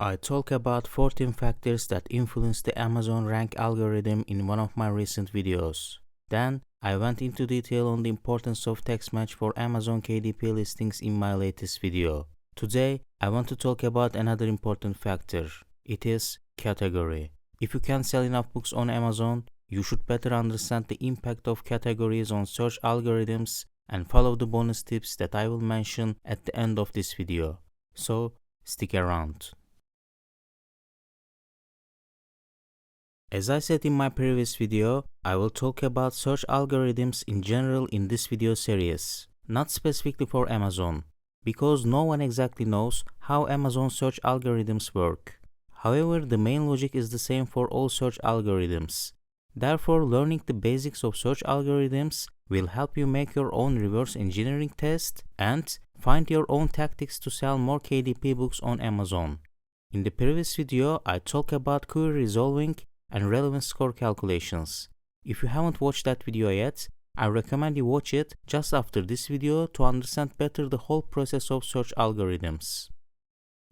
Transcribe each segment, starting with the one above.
I talk about 14 factors that influence the Amazon rank algorithm in one of my recent videos. Then, I went into detail on the importance of text match for Amazon KDP listings in my latest video. Today, I want to talk about another important factor. It is category. If you can't sell enough books on Amazon, you should better understand the impact of categories on search algorithms and follow the bonus tips that I will mention at the end of this video. So, stick around. As I said in my previous video, I will talk about search algorithms in general in this video series, not specifically for Amazon, because no one exactly knows how Amazon search algorithms work. However, the main logic is the same for all search algorithms. Therefore, learning the basics of search algorithms will help you make your own reverse engineering test and find your own tactics to sell more KDP books on Amazon. In the previous video, I talked about query resolving and relevance score calculations. If you haven't watched that video yet, I recommend you watch it just after this video to understand better the whole process of search algorithms.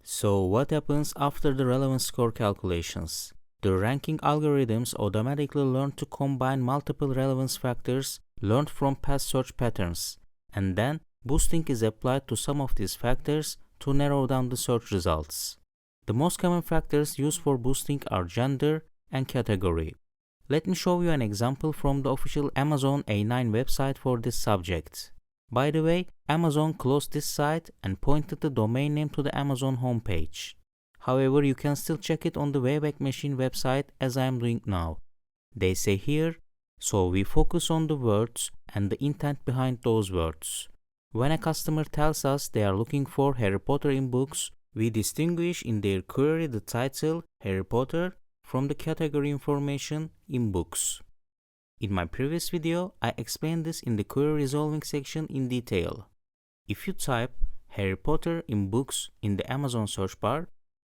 So what happens after the relevance score calculations? The ranking algorithms automatically learn to combine multiple relevance factors learned from past search patterns, and then boosting is applied to some of these factors to narrow down the search results. The most common factors used for boosting are gender and category. Let me show you an example from the official Amazon A9 website for this subject. By the way, Amazon closed this site and pointed the domain name to the Amazon homepage. However, you can still check it on the Wayback Machine website as I am doing now. They say here, so we focus on the words and the intent behind those words. When a customer tells us they are looking for Harry Potter in books, we distinguish in their query the title Harry Potter from the category information in books. In my previous video, I explained this in the query resolving section in detail. If you type Harry Potter in books in the Amazon search bar,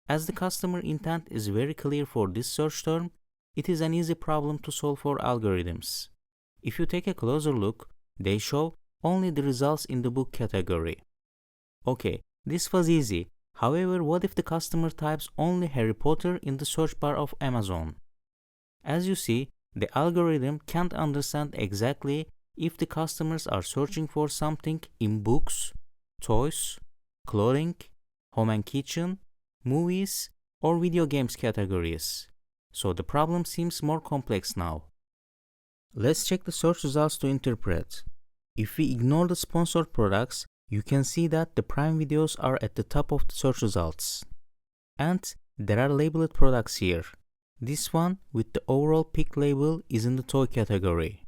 as the customer intent is very clear for this search term, it is an easy problem to solve for algorithms. If you take a closer look, they show only the results in the book category. Okay, this was easy. However, what if the customer types only Harry Potter in the search bar of Amazon? As you see, the algorithm can't understand exactly if the customers are searching for something in books, toys, clothing, home and kitchen, movies, or video games categories. So the problem seems more complex now. Let's check the search results to interpret. If we ignore the sponsored products, you can see that the Prime videos are at the top of the search results. And there are labeled products here. This one with the overall pick label is in the toy category.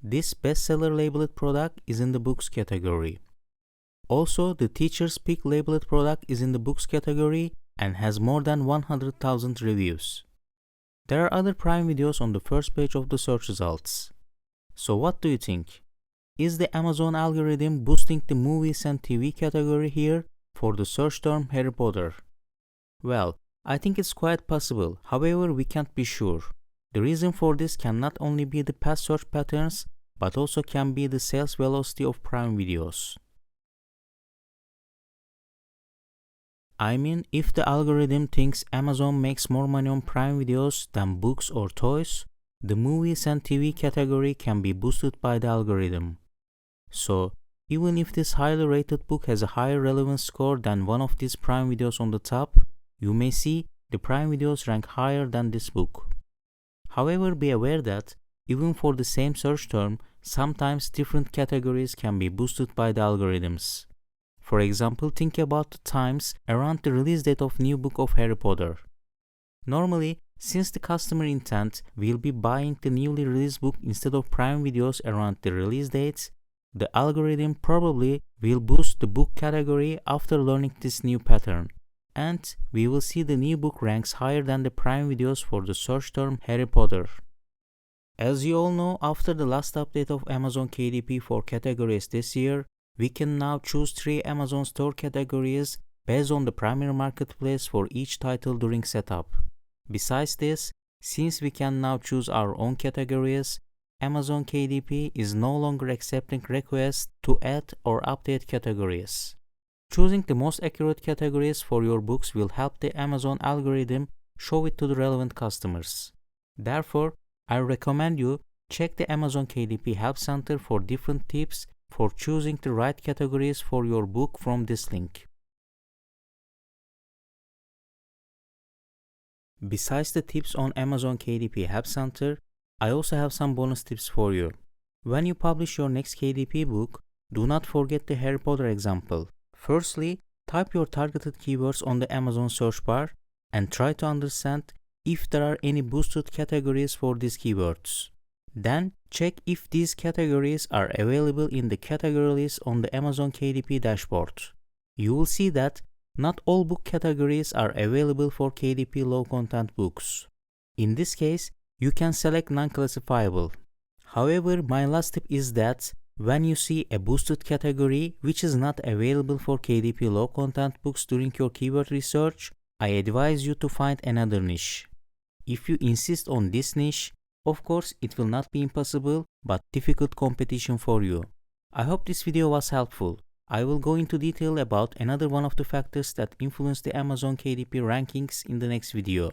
This bestseller labeled product is in the books category. Also, the teacher's pick labeled product is in the books category and has more than 100,000 reviews. There are other Prime videos on the first page of the search results. So what do you think? Is the Amazon algorithm boosting the movies and TV category here for the search term Harry Potter? Well, I think it's quite possible, however we can't be sure. The reason for this can not only be the past search patterns, but also can be the sales velocity of Prime videos. I mean, if the algorithm thinks Amazon makes more money on Prime videos than books or toys, the movies and TV category can be boosted by the algorithm. So, even if this highly rated book has a higher relevance score than one of these Prime videos on the top, you may see the Prime videos rank higher than this book. However, be aware that even for the same search term, sometimes different categories can be boosted by the algorithms. For example, think about the times around the release date of new book of Harry Potter. Normally, since the customer intent will be buying the newly released book instead of Prime videos around the release dates, the algorithm probably will boost the book category after learning this new pattern. And we will see the new book ranks higher than the Prime videos for the search term Harry Potter. As you all know, after the last update of Amazon KDP for categories this year, we can now choose 3 Amazon store categories based on the primary marketplace for each title during setup. Besides this, since we can now choose our own categories, Amazon KDP is no longer accepting requests to add or update categories. Choosing the most accurate categories for your books will help the Amazon algorithm show it to the relevant customers. Therefore, I recommend you check the Amazon KDP Help Center for different tips for choosing the right categories for your book from this link. Besides the tips on Amazon KDP Help Center, I also have some bonus tips for you. When you publish your next KDP book, do not forget the Harry Potter example. Firstly, type your targeted keywords on the Amazon search bar and try to understand if there are any boosted categories for these keywords. Then, check if these categories are available in the category list on the Amazon KDP dashboard. You will see that not all book categories are available for KDP low-content books. In this case, you can select non-classifiable. However, my last tip is that when you see a boosted category which is not available for KDP low-content books during your keyword research, I advise you to find another niche. If you insist on this niche, of course, it will not be impossible, but difficult competition for you. I hope this video was helpful. I will go into detail about another one of the factors that influence the Amazon KDP rankings in the next video.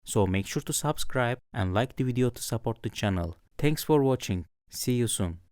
So make sure to subscribe and like the video to support the channel. Thanks for watching. See you soon.